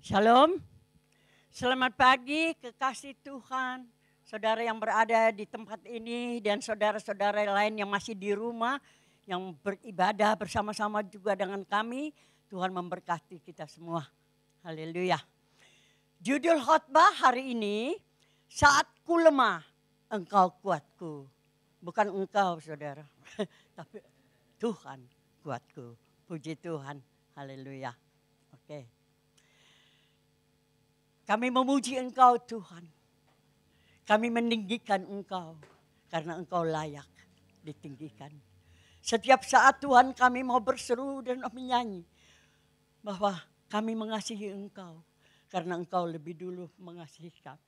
Shalom, selamat pagi kekasih Tuhan, saudara yang berada di tempat ini dan saudara-saudara lain yang masih di rumah, yang beribadah bersama-sama juga dengan kami. Tuhan memberkati kita semua, haleluya. Judul khotbah hari ini, saat ku lemah, engkau kuatku. Bukan engkau saudara, tapi Tuhan kuatku, puji Tuhan, haleluya. Oke. Kami memuji Engkau Tuhan. Kami meninggikan Engkau karena Engkau layak ditinggikan. Setiap saat Tuhan kami mau berseru dan menyanyi bahwa kami mengasihi Engkau karena Engkau lebih dulu mengasihi kami.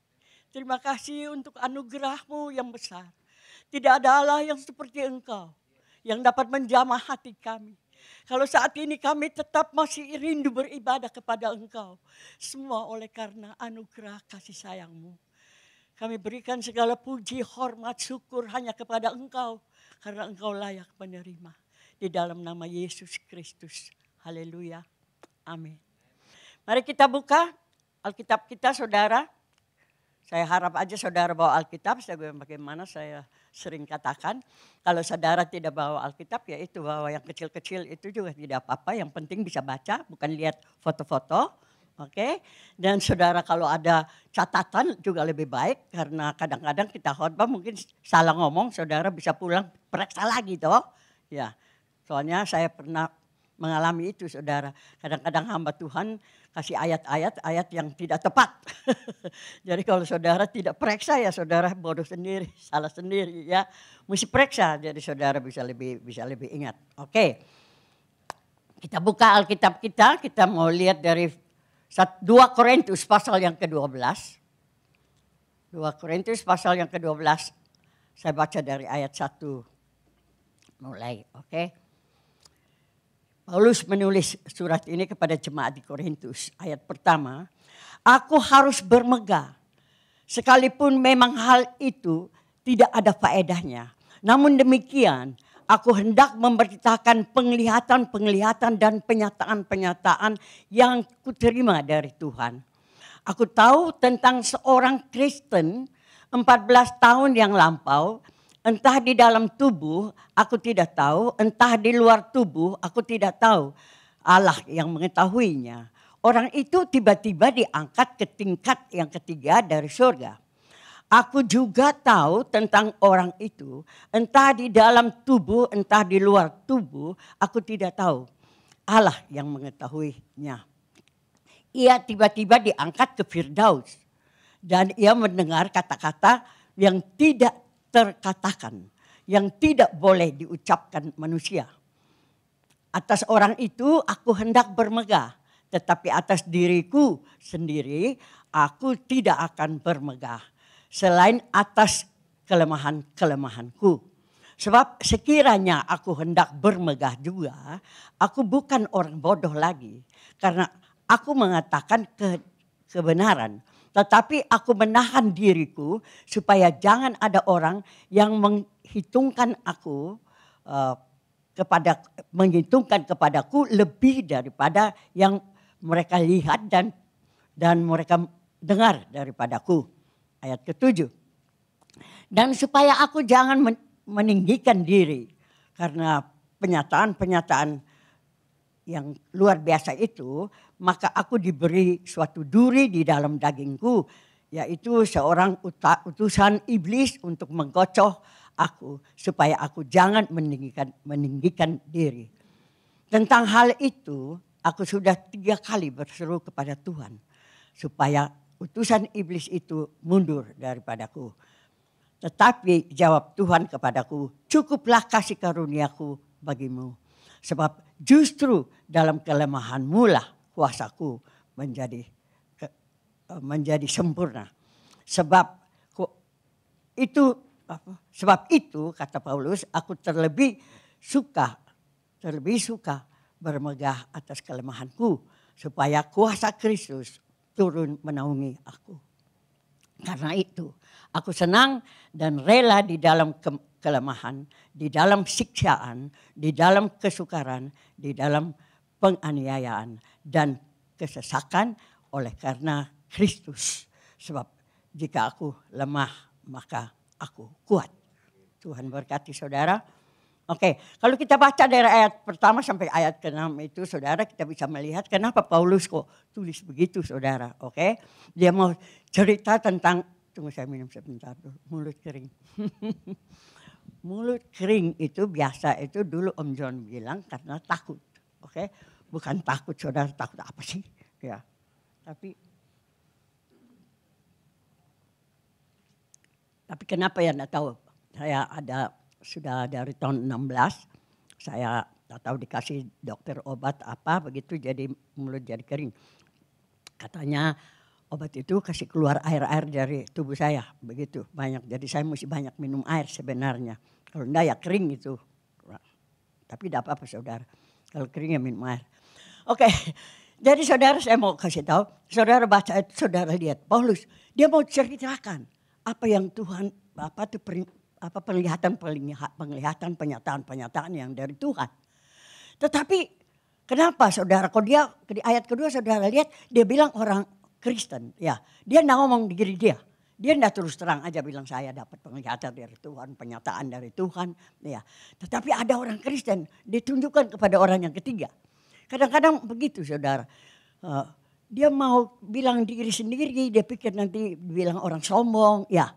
Terima kasih untuk anugerah-Mu yang besar. Tidak ada Allah yang seperti Engkau yang dapat menjamah hati kami. Kalau saat ini kami tetap masih rindu beribadah kepada Engkau. Semua oleh karena anugerah kasih sayang-Mu. Kami berikan segala puji, hormat, syukur hanya kepada Engkau. Karena Engkau layak menerima. Di dalam nama Yesus Kristus. Haleluya. Amin. Mari kita buka Alkitab kita saudara. Saya harap aja saudara bawa Alkitab. Bagaimana saya sering katakan, kalau saudara tidak bawa Alkitab ya itu bawa yang kecil-kecil itu juga tidak apa-apa. Yang penting bisa baca, bukan lihat foto-foto. Oke. Dan saudara kalau ada catatan juga lebih baik. Karena kadang-kadang kita khotbah mungkin salah ngomong, saudara bisa pulang periksa lagi toh. Ya, soalnya saya pernah mengalami itu saudara. Kadang-kadang hamba Tuhan kasih ayat-ayat yang tidak tepat. Jadi kalau saudara tidak periksa ya saudara bodoh sendiri, salah sendiri ya. Mesti periksa jadi saudara bisa lebih ingat. Oke. Kita buka Alkitab kita mau lihat dari 2 Korintus pasal yang ke-12. 2 Korintus pasal yang ke-12. Saya baca dari ayat 1 mulai, oke. Paulus menulis surat ini kepada jemaat di Korintus. Ayat pertama, aku harus bermegah. Sekalipun memang hal itu tidak ada faedahnya. Namun demikian, aku hendak memberitakan penglihatan-penglihatan dan penyataan-penyataan yang kuterima dari Tuhan. Aku tahu tentang seorang Kristen 14 tahun yang lampau. Entah di dalam tubuh aku tidak tahu, entah di luar tubuh aku tidak tahu. Allah yang mengetahuinya. Orang itu tiba-tiba diangkat ke tingkat yang ketiga dari surga. Aku juga tahu tentang orang itu, entah di dalam tubuh, entah di luar tubuh, aku tidak tahu. Allah yang mengetahuinya. Ia tiba-tiba diangkat ke Firdaus. Dan ia mendengar kata-kata yang tidak terkatakan, yang tidak boleh diucapkan manusia. Atas orang itu aku hendak bermegah, tetapi atas diriku sendiri aku tidak akan bermegah. Selain atas kelemahan-kelemahanku. Sebab sekiranya aku hendak bermegah juga, aku bukan orang bodoh lagi. Karena aku mengatakan kebenaran. Tetapi aku menahan diriku supaya jangan ada orang yang menghitungkan kepadaku lebih daripada yang mereka lihat dan mereka dengar daripadaku. Ayat ke-7. Dan supaya aku jangan meninggikan diri karena penyataan-penyataan yang luar biasa itu, maka aku diberi suatu duri di dalam dagingku, yaitu seorang utusan iblis untuk menggocoh aku, supaya aku jangan meninggikan diri. Tentang hal itu, aku sudah 3 kali berseru kepada Tuhan, supaya utusan iblis itu mundur daripadaku. Tetapi jawab Tuhan kepadaku, cukuplah kasih karuniaku bagimu. Sebab justru dalam kelemahanmu lah kuasaku menjadi sempurna. Sebab itu kata Paulus, aku terlebih suka bermegah atas kelemahanku supaya kuasa Kristus turun menaungi aku. Karena itu aku senang dan rela di dalam kelemahan, di dalam siksaan, di dalam kesukaran, di dalam penganiayaan dan kesesakan oleh karena Kristus. Sebab jika aku lemah maka aku kuat. Tuhan berkati saudara. Oke, kalau kita baca dari ayat pertama sampai ayat ke-6 itu saudara, kita bisa melihat kenapa Paulus kok tulis begitu saudara. Oke, dia mau cerita tentang, tunggu saya minum sebentar dulu, mulut kering. Mulut kering itu biasa itu dulu Om John bilang karena takut. Oke, bukan takut saudara, takut apa sih? Ya, tapi kenapa ya enggak tahu. Saya sudah dari tahun 16, saya tak tahu dikasih dokter obat apa begitu jadi mulut jadi kering. Katanya obat itu kasih keluar air-air dari tubuh saya begitu banyak. Jadi saya mesti banyak minum air sebenarnya. Kalau enggak ya kering itu. Tapi tidak apa-apa saudara. Kalau kering ya minum air. Oke, jadi saudara saya mau kasih tahu. Saudara baca itu saudara lihat Paulus. Dia mau ceritakan apa yang Tuhan penglihatan, penyataan yang dari Tuhan. Tetapi kenapa saudara? Kalau dia di ayat kedua saudara lihat dia bilang orang Kristen, ya dia tidak ngomong diri dia. Dia tidak terus terang aja bilang saya dapat penglihatan dari Tuhan, penyataan dari Tuhan, ya. Tetapi ada orang Kristen ditunjukkan kepada orang yang ketiga. Kadang-kadang begitu saudara. Dia mau bilang diri sendiri, dia pikir nanti bilang orang sombong, ya.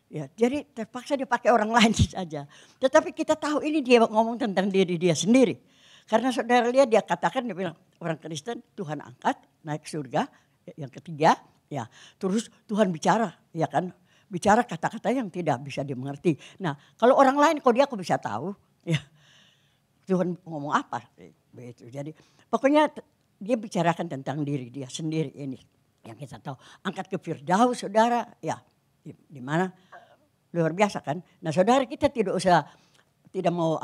Ya, jadi terpaksa dia pakai orang lain saja. Tetapi kita tahu ini dia ngomong tentang diri dia sendiri. Karena saudara lihat dia katakan, dia bilang orang Kristen Tuhan angkat naik surga. Yang ketiga, ya terus Tuhan bicara, ya kan. Bicara kata-kata yang tidak bisa dimengerti. Nah kalau orang lain kok dia aku bisa tahu, ya Tuhan ngomong apa. Begitu. Jadi pokoknya dia bicarakan tentang diri dia sendiri ini. Yang kita tahu, angkat ke Firdaus saudara, ya di mana? Luar biasa kan. Nah saudara kita tidak mau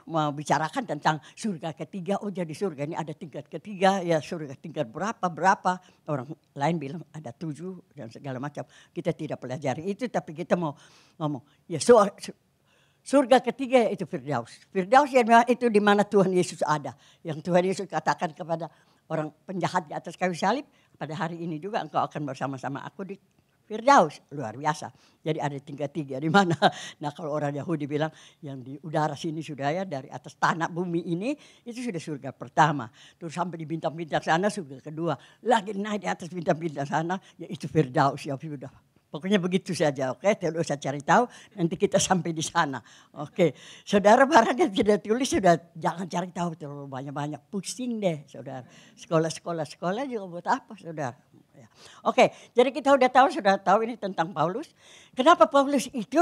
mau bicarakan tentang surga ketiga. Oh jadi surga ini ada tingkat ketiga, ya surga tingkat berapa. Orang lain bilang ada 7 dan segala macam. Kita tidak pelajari itu tapi kita mau ngomong. Ya surga ketiga itu Firdaus. Firdaus itu di mana Tuhan Yesus ada. Yang Tuhan Yesus katakan kepada orang penjahat di atas kayu salib. Pada hari ini juga engkau akan bersama-sama aku di Firdaus, luar biasa. Jadi ada tingkat 3 di mana. Nah kalau orang Yahudi bilang yang di udara sini sudah ya dari atas tanah bumi ini itu sudah surga pertama. Terus sampai di bintang-bintang sana surga kedua. Lagi naik di atas bintang-bintang sana yaitu Firdaus ya sudah. Pokoknya begitu saja, oke? Tidak usah cari tahu, nanti kita sampai di sana. Oke, saudara barang yang tidak tulis sudah jangan cari tahu terlalu banyak-banyak. Pusing deh saudara. Sekolah juga buat apa saudara? Oke, jadi kita sudah tahu ini tentang Paulus. Kenapa Paulus itu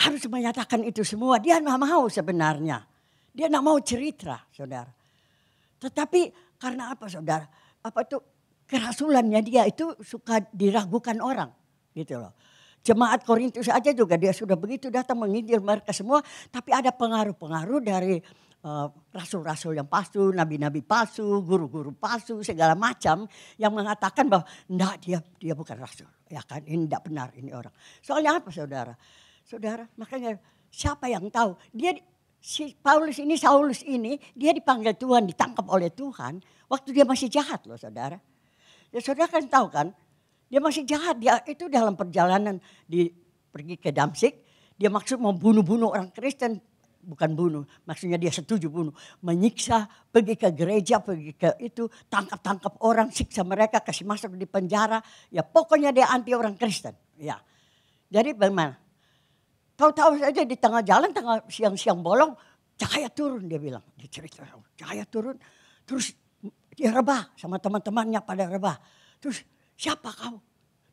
harus menyatakan itu semua? Dia nggak mau sebenarnya. Dia nggak mau cerita, saudara. Tetapi karena apa, saudara? Kerasulannya dia itu suka diragukan orang, gitu loh. Jemaat Korintus aja juga dia sudah begitu datang menginjil mereka semua, tapi ada pengaruh-pengaruh dari rasul-rasul yang palsu, nabi-nabi palsu, guru-guru palsu, segala macam yang mengatakan bahwa enggak dia bukan rasul, ya kan ini enggak benar ini orang. Soalnya apa saudara? Saudara, makanya siapa yang tahu? Saulus ini dia dipanggil Tuhan, ditangkap oleh Tuhan waktu dia masih jahat loh saudara. Ya saudara kan tahu kan? Dia masih jahat, dia itu dalam perjalanan pergi ke Damsyik, dia maksud mau bunuh orang Kristen. Bukan bunuh, maksudnya dia setuju bunuh. Menyiksa, pergi ke gereja, pergi ke itu, tangkap orang, siksa mereka, kasih masuk di penjara. Ya pokoknya dia anti orang Kristen. Ya. Jadi bagaimana? Tahu-tahu saja di tengah jalan, siang-siang bolong, cahaya turun dia bilang. Dia cerita, cahaya turun, terus dia rebah sama teman-temannya pada rebah. Terus siapa kau?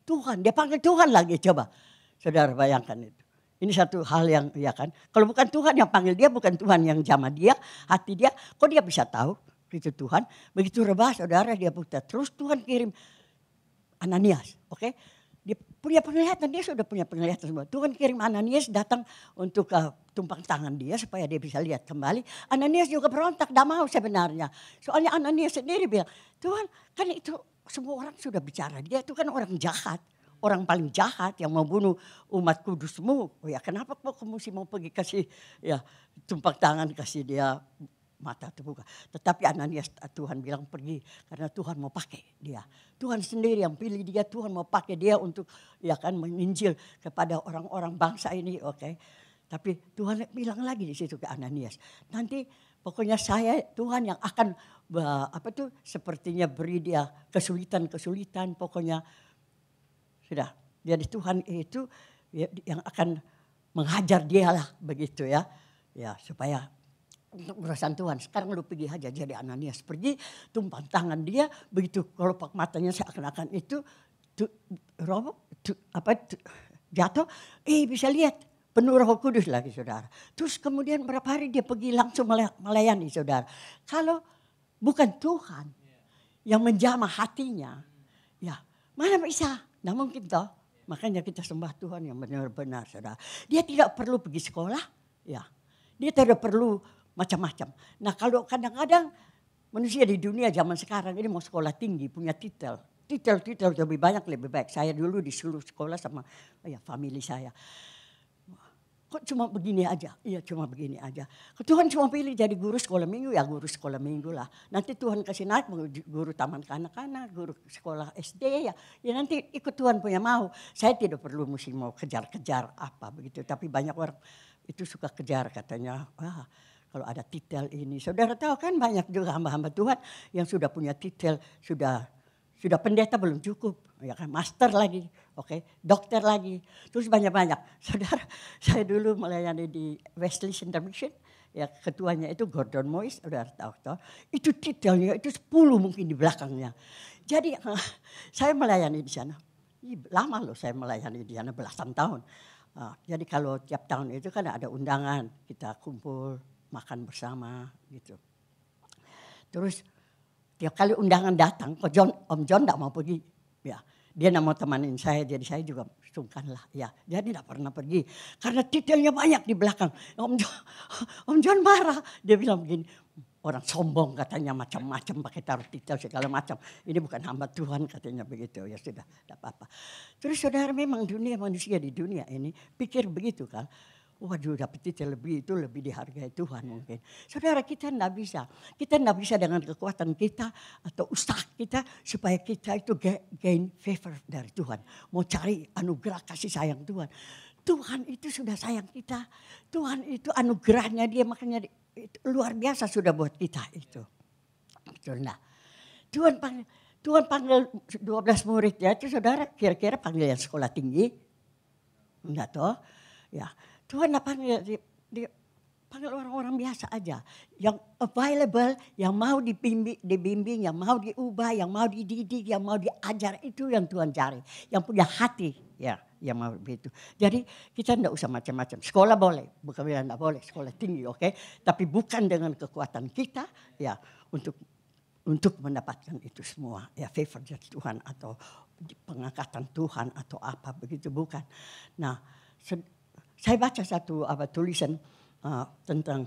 Tuhan, dia panggil Tuhan lagi coba. Saudara bayangkan itu. Ini satu hal yang ya kan. Kalau bukan Tuhan yang panggil dia, bukan Tuhan yang jamah dia, hati dia, kok dia bisa tahu itu Tuhan. Begitu rebah saudara dia buta. Terus Tuhan kirim Ananias, oke? Dia punya penglihatan, dia sudah punya penglihatan semua. Tuhan kirim Ananias datang untuk tumpang tangan dia supaya dia bisa lihat kembali. Ananias juga berontak, tidak mau sebenarnya. Soalnya Ananias sendiri bilang, Tuhan kan itu semua orang sudah bicara. Dia itu kan orang jahat. Orang paling jahat yang mau bunuh umat kudusmu. Oh ya kenapa kamu mau pergi kasih ya tumpang tangan kasih dia mata terbuka. Tetapi Ananias Tuhan bilang pergi karena Tuhan mau pakai dia. Tuhan sendiri yang pilih dia, Tuhan mau pakai dia untuk ya kan menginjil kepada orang-orang bangsa ini, oke. Tapi Tuhan bilang lagi di situ ke Ananias, nanti pokoknya saya Tuhan yang akan sepertinya beri dia kesulitan-kesulitan, pokoknya sudah. Jadi Tuhan itu yang akan menghajar dia lah begitu ya. Ya supaya untuk urusan Tuhan. Sekarang lu pergi aja jadi Ananias. Pergi tumpang tangan dia. Begitu kelopak matanya seakan-akan itu jatuh. Bisa lihat. Penuh Roh Kudus lagi saudara. Terus kemudian berapa hari dia pergi langsung melayani saudara. Kalau bukan Tuhan yang menjamah hatinya. Ya mana bisa. Nah mungkin toh. Makanya kita sembah Tuhan yang benar-benar saudara. Dia tidak perlu pergi sekolah. Ya. Dia tidak perlu macam-macam. Nah kalau kadang-kadang manusia di dunia zaman sekarang ini mau sekolah tinggi, punya titel. Titel lebih banyak lebih baik. Saya dulu disuruh sekolah sama family saya. Kok cuma begini aja? Iya cuma begini aja. Tuhan cuma pilih jadi guru sekolah minggu, ya guru sekolah minggu lah. Nanti Tuhan kasih naik guru taman kanak-kanak, guru sekolah SD ya. Ya nanti ikut Tuhan punya mau. Saya tidak perlu mesti mau kejar-kejar apa begitu. Tapi banyak orang itu suka kejar katanya. Wah kalau ada titel ini. Saudara tahu kan banyak juga hamba-hamba Tuhan yang sudah punya titel, sudah pendeta belum cukup, ya kan master lagi, oke, dokter lagi, terus banyak-banyak. Saudara, saya dulu melayani di Wesley Center Mission, ya ketuanya itu Gordon Moise, saudara tahu, itu titelnya itu 10 mungkin di belakangnya. Jadi saya melayani di sana, lama loh saya melayani di sana belasan tahun. Jadi kalau tiap tahun itu kan ada undangan, kita kumpul makan bersama gitu. Terus tiap kali undangan datang, Om John tidak mau pergi. Ya, dia tidak mau temanin saya, jadi saya juga sungkan lah. Ya, dia tidak pernah pergi. Karena titelnya banyak di belakang. Om John marah. Dia bilang begini, orang sombong katanya macam-macam pakai taruh titel segala macam. Ini bukan hamba Tuhan katanya begitu. Ya sudah, tidak apa-apa. Terus saudara memang dunia manusia di dunia ini pikir begitu kan. Waduh dapat titel lebih itu lebih dihargai Tuhan mungkin. Saudara kita tidak bisa. Kita tidak bisa dengan kekuatan kita atau usaha kita supaya kita itu gain favor dari Tuhan. Mau cari anugerah kasih sayang Tuhan. Tuhan itu sudah sayang kita. Tuhan itu anugerahnya dia makanya itu luar biasa sudah buat kita itu. Betul enggak? Tuhan panggil 12 murid ya. Itu saudara kira-kira panggil yang sekolah tinggi? Enggak toh? Ya. Tuhan panggil orang-orang biasa aja. Yang available, yang mau dibimbing, yang mau diubah, yang mau dididik, yang mau diajar. Itu yang Tuhan cari. Yang punya hati, ya, yang mau begitu. Jadi kita tidak usah macam-macam. Sekolah boleh, bukan bilang tidak boleh. Sekolah tinggi, oke. Tapi bukan dengan kekuatan kita, ya, untuk mendapatkan itu semua. Ya, favor dari Tuhan atau pengangkatan Tuhan atau apa begitu, bukan. Nah, saya baca satu tulisan tentang,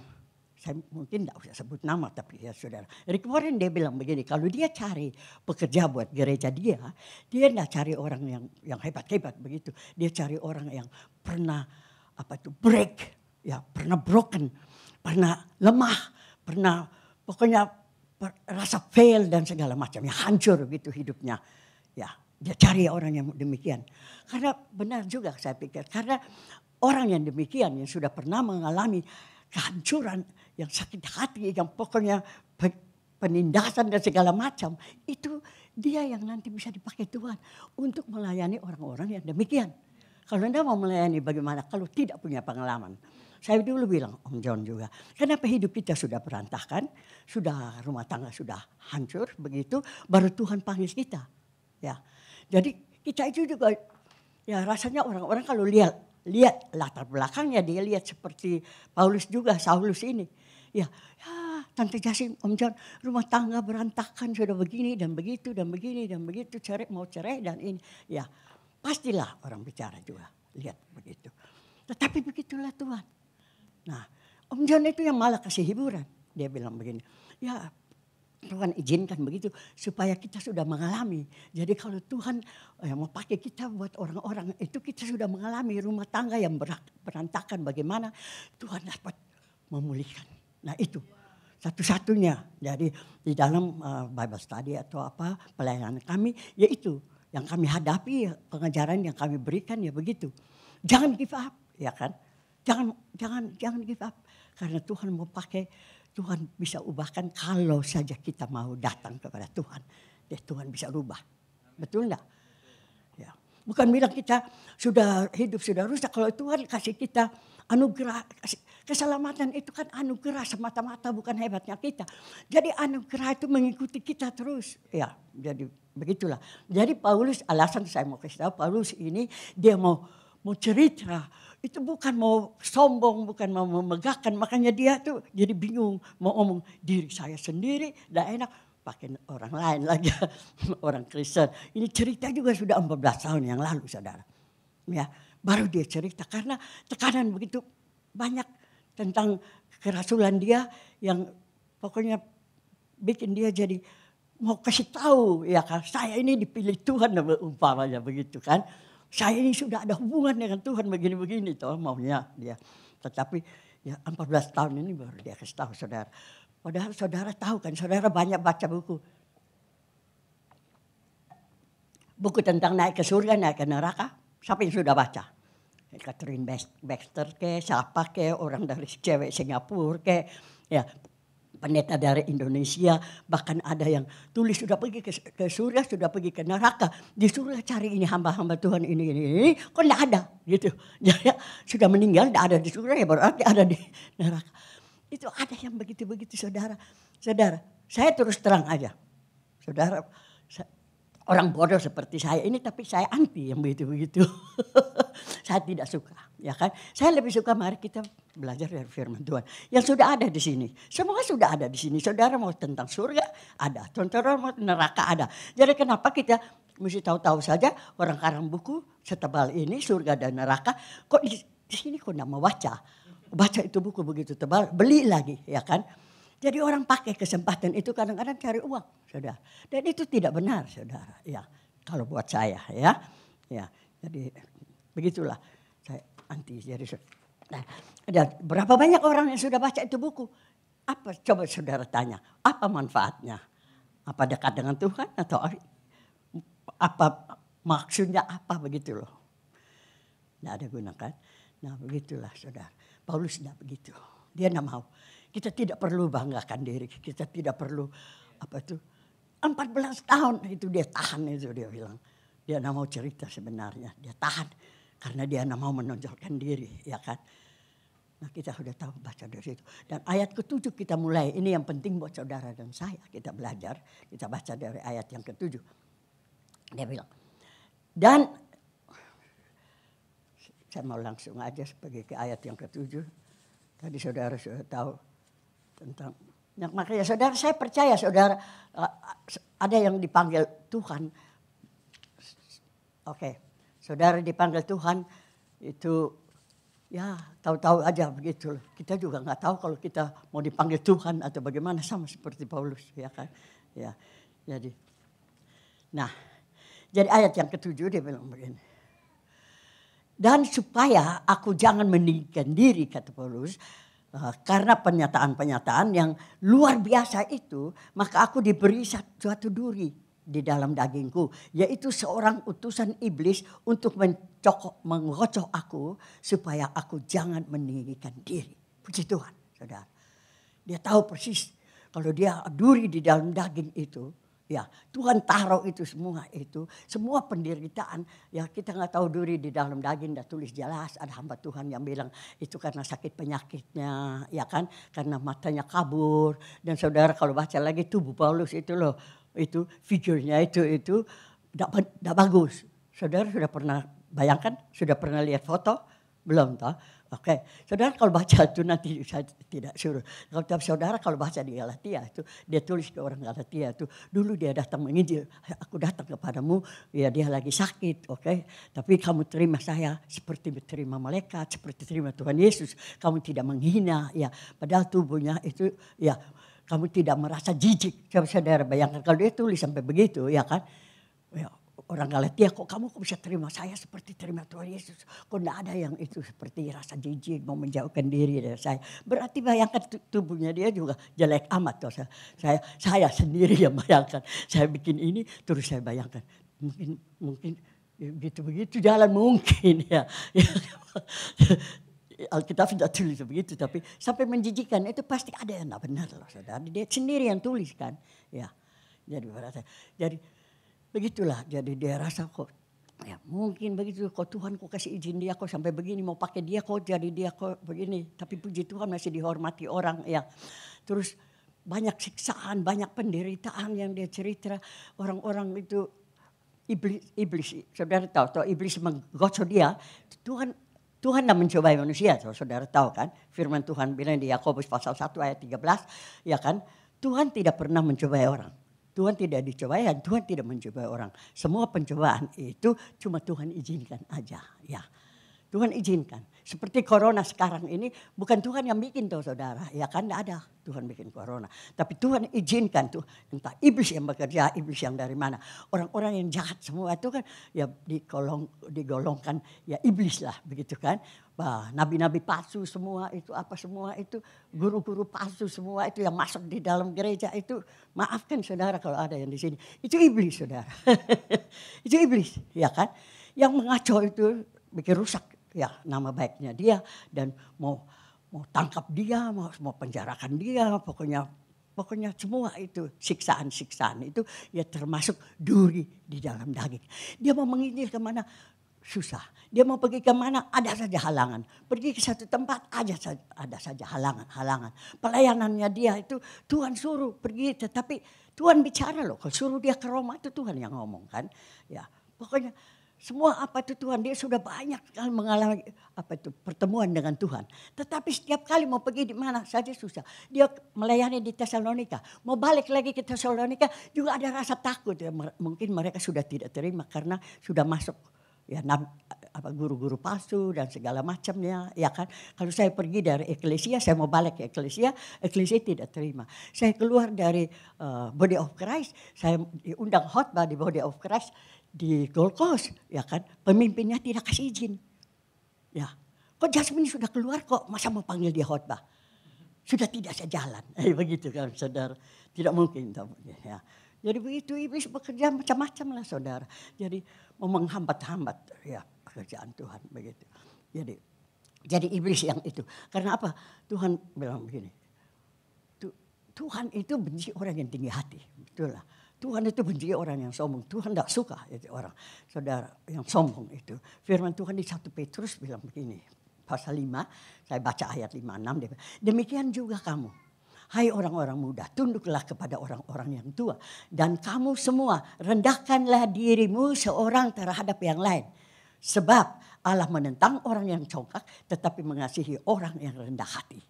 saya mungkin tidak usah sebut nama tapi ya saudara. Dari kemarin dia bilang begini, kalau dia cari pekerja buat gereja dia tidak cari orang yang hebat-hebat begitu. Dia cari orang yang pernah break, ya pernah broken, pernah lemah, pernah pokoknya rasa fail dan segala macam, ya hancur gitu hidupnya. Ya, dia cari orang yang demikian. Karena benar juga saya pikir, karena orang yang demikian yang sudah pernah mengalami kehancuran, yang sakit hati, yang pokoknya penindasan dan segala macam. Itu dia yang nanti bisa dipakai Tuhan untuk melayani orang-orang yang demikian. Kalau Anda mau melayani bagaimana kalau tidak punya pengalaman. Saya dulu bilang, Om John juga, kenapa hidup kita sudah berantakan, sudah rumah tangga sudah hancur begitu, baru Tuhan panggil kita. Ya, jadi kita itu juga, ya rasanya orang-orang kalau lihat latar belakangnya, dia lihat seperti Paulus juga, Saulus ini. Ya Tante Jasim, Om John, rumah tangga berantakan sudah begini dan begitu dan begini dan begitu, mau cerai dan ini. Ya pastilah orang bicara juga lihat begitu. Tetapi begitulah Tuhan. Nah Om John itu yang malah kasih hiburan. Dia bilang begini, ya Tuhan izinkan begitu supaya kita sudah mengalami. Jadi kalau Tuhan mau pakai kita buat orang-orang itu, kita sudah mengalami rumah tangga yang berantakan, bagaimana Tuhan dapat memulihkan. Nah itu Satu-satunya. Jadi di dalam Bible study atau apa pelayanan kami, yaitu yang kami hadapi, pengajaran yang kami berikan ya begitu. Jangan give up, ya kan? Jangan give up. Karena Tuhan mau pakai, Tuhan bisa ubahkan kalau saja kita mau datang kepada Tuhan. Ya, Tuhan bisa rubah. Betul enggak? Ya. Bukan bilang kita sudah hidup, sudah rusak. Kalau Tuhan kasih kita anugerah, keselamatan itu kan anugerah semata-mata, bukan hebatnya kita. Jadi anugerah itu mengikuti kita terus. Ya, jadi begitulah. Jadi Paulus, alasan saya mau kasih tahu, Paulus ini dia mau cerita. Itu bukan mau sombong, bukan mau memegahkan. Makanya dia tuh jadi bingung. Mau ngomong diri saya sendiri, tidak enak. Pakai orang lain lagi, orang Kristen. Ini cerita juga sudah 14 tahun yang lalu, saudara. Ya, baru dia cerita karena tekanan begitu banyak tentang kerasulan dia yang pokoknya bikin dia jadi mau kasih tahu ya kan, saya ini dipilih Tuhan umpamanya begitu kan. Saya ini sudah ada hubungan dengan Tuhan begini-begini toh maunya dia. Tetapi ya 14 tahun ini baru dia kasih tahu saudara. Padahal saudara tahu kan, saudara banyak baca buku. Buku tentang naik ke surga, naik ke neraka. Siapa yang sudah baca? Catherine Baxter ke, siapa ke, orang dari cewek Singapura ke, ya pendeta dari Indonesia. Bahkan ada yang tulis sudah pergi ke surga, sudah pergi ke neraka. Disuruh cari ini hamba-hamba Tuhan ini. Kok tidak ada gitu. Jadi sudah meninggal, tidak ada di surga ya berarti ada di neraka. Itu ada yang begitu-begitu saudara. Saudara, saya terus terang aja. Saudara, orang bodoh seperti saya ini tapi saya anti yang begitu-begitu. Saya tidak suka, ya kan? Saya lebih suka mari kita belajar dari firman Tuhan. Yang sudah ada di sini. Semua sudah ada di sini. Saudara mau tentang surga ada, saudara mau neraka ada. Jadi kenapa kita mesti tahu-tahu saja orang karang buku setebal ini surga dan neraka. Kok di sini kok tidak mau baca? Baca itu buku begitu tebal, beli lagi, ya kan? Jadi orang pakai kesempatan itu kadang-kadang cari uang, saudara. Dan itu tidak benar, saudara. Ya, kalau buat saya, ya. Jadi begitulah. Saya anti. Jadi, nah, ada berapa banyak orang yang sudah baca itu buku? Apa? Coba saudara tanya. Apa manfaatnya? Apa dekat dengan Tuhan atau apa maksudnya apa begitu loh? Tidak ada guna kan? Nah begitulah saudara. Paulus tidak begitu. Dia tidak mau. Kita tidak perlu banggakan diri. Kita tidak perlu apa itu. 14 tahun itu dia tahan itu dia bilang. Dia tidak mau cerita sebenarnya. Dia tahan. Karena dia tidak mau menonjolkan diri. Ya kan. Nah kita sudah tahu baca dari situ. Dan ayat ke-7 kita mulai. Ini yang penting buat saudara dan saya. Kita belajar. Kita baca dari ayat yang ke-7. Dia bilang. Dan saya mau langsung aja sebagai ke ayat yang ke-7. Tadi saudara sudah tahu tentang. Nah, makanya saudara saya percaya saudara ada yang dipanggil Tuhan. Oke, saudara dipanggil Tuhan itu ya tahu-tahu aja begitu. Kita juga nggak tahu kalau kita mau dipanggil Tuhan atau bagaimana sama seperti Paulus ya kan. Ya, jadi. Nah, jadi ayat yang ke-7 dia bilang begini. Dan supaya aku jangan meninggikan diri, kata Paulus, karena pernyataan-pernyataan yang luar biasa itu, maka aku diberi suatu duri di dalam dagingku, yaitu seorang utusan iblis untuk mengocok aku, supaya aku jangan meninggikan diri. Puji Tuhan, saudara. Dia tahu persis kalau dia duri di dalam daging itu, ya, Tuhan taruh itu semua penderitaan. Ya kita nggak tahu duri di dalam daging, dah tulis jelas. Ada hamba Tuhan yang bilang itu karena sakit penyakitnya, ya kan? Karena matanya kabur. Dan saudara kalau baca lagi tubuh Paulus itu loh, itu figurnya itu tidak bagus. Saudara sudah pernah bayangkan? Sudah pernah lihat foto? Belum toh? Oke, saudara kalau baca itu nanti saya tidak suruh. Kalau saudara kalau baca di Galatia itu dia tulis ke orang Galatia itu dulu dia datang menginjil, aku datang kepadamu, ya dia lagi sakit, oke. Tapi kamu terima saya seperti terima malaikat, seperti terima Tuhan Yesus. Kamu tidak menghina, ya. Padahal tubuhnya itu, ya kamu tidak merasa jijik. Coba saudara bayangkan kalau dia tulis sampai begitu, ya kan. Ya, orang Galatia, kok kamu kok bisa terima saya seperti terima Tuhan Yesus. Kok tidak ada yang itu seperti rasa jijik mau menjauhkan diri dari saya. Berarti bayangkan tubuhnya dia juga jelek amat. Toh. Saya sendiri yang bayangkan. Saya bikin ini terus saya bayangkan. Mungkin begitu jalan mungkin ya. Alkitab tidak tulis begitu, tapi sampai menjijikan itu pasti ada yang tidak benar loh saudara. Dia sendiri yang tulis kan, ya. Jadi begitulah. Jadi dia rasa kok, ya mungkin begitu. Kok Tuhan kok kasih izin dia kok sampai begini mau pakai dia kok jadi dia kok begini. Tapi puji Tuhan masih dihormati orang ya. Terus banyak siksaan, banyak penderitaan yang dia cerita. Orang-orang itu iblis, saudara tahu iblis menggosok dia. Tuhan tidak mencobai manusia, saudara tahu kan. Firman Tuhan bilang di Yakobus pasal 1 ayat 13, ya kan. Tuhan tidak pernah mencobai orang. Tuhan tidak dicobai dan Tuhan tidak mencobai orang. Semua pencobaan itu cuma Tuhan izinkan aja. Ya, Tuhan izinkan. Seperti corona sekarang ini bukan Tuhan yang bikin tuh saudara. Ya kan tidak ada Tuhan bikin corona. Tapi Tuhan izinkan tuh. Entah iblis yang bekerja, iblis yang dari mana. Orang-orang yang jahat semua itu kan ya digolongkan ya iblis lah begitu kan. Bah, nabi-nabi palsu semua itu apa semua itu. Guru-guru palsu semua itu yang masuk di dalam gereja itu. Maafkan saudara kalau ada yang di sini. Itu iblis saudara. Itu iblis ya kan. Yang mengacau itu bikin rusak. Ya nama baiknya dia dan mau tangkap dia, mau penjarakan dia, pokoknya semua itu siksaan itu ya termasuk duri di dalam daging. Dia mau menginjil kemana susah, dia mau pergi kemana ada saja halangan, pergi ke satu tempat ada saja halangan. Pelayanannya dia itu Tuhan suruh pergi, tetapi Tuhan bicara loh, kalau suruh dia ke Roma itu Tuhan yang ngomong kan, ya pokoknya. Semua apa itu Tuhan, dia sudah banyak sekali mengalami pertemuan dengan Tuhan. Tetapi setiap kali mau pergi di mana saja susah. Dia melayani di Tesalonika, mau balik lagi ke Tesalonika juga ada rasa takut. Ya, mungkin mereka sudah tidak terima karena sudah masuk ya guru-guru palsu dan segala macamnya. Ya kan, kalau saya pergi dari eklesia, saya mau balik ke eklesia tidak terima. Saya keluar dari Body of Christ, saya diundang khotbah di Body of Christ. Di Gold Coast, ya kan, pemimpinnya tidak kasih izin. Ya, kok Jasmine sudah keluar kok, masa mau panggil dia khotbah? Sudah tidak sejalan, begitu kan saudara. Tidak mungkin. Ya. Jadi begitu iblis bekerja macam-macam lah saudara. Jadi mau menghambat-hambat ya pekerjaan Tuhan begitu. Jadi iblis yang itu. Karena apa? Tuhan bilang begini. Tuhan itu benci orang yang tinggi hati, betul lah. Tuhan itu benci orang yang sombong. Tuhan tidak suka itu orang. Saudara yang sombong itu. Firman Tuhan di 1 Petrus bilang begini. Pasal 5. Saya baca ayat 5-6. Demikian juga kamu. Hai orang-orang muda. Tunduklah kepada orang-orang yang tua. Dan kamu semua rendahkanlah dirimu seorang terhadap yang lain. Sebab Allah menentang orang yang congkak. Tetapi mengasihi orang yang rendah hati.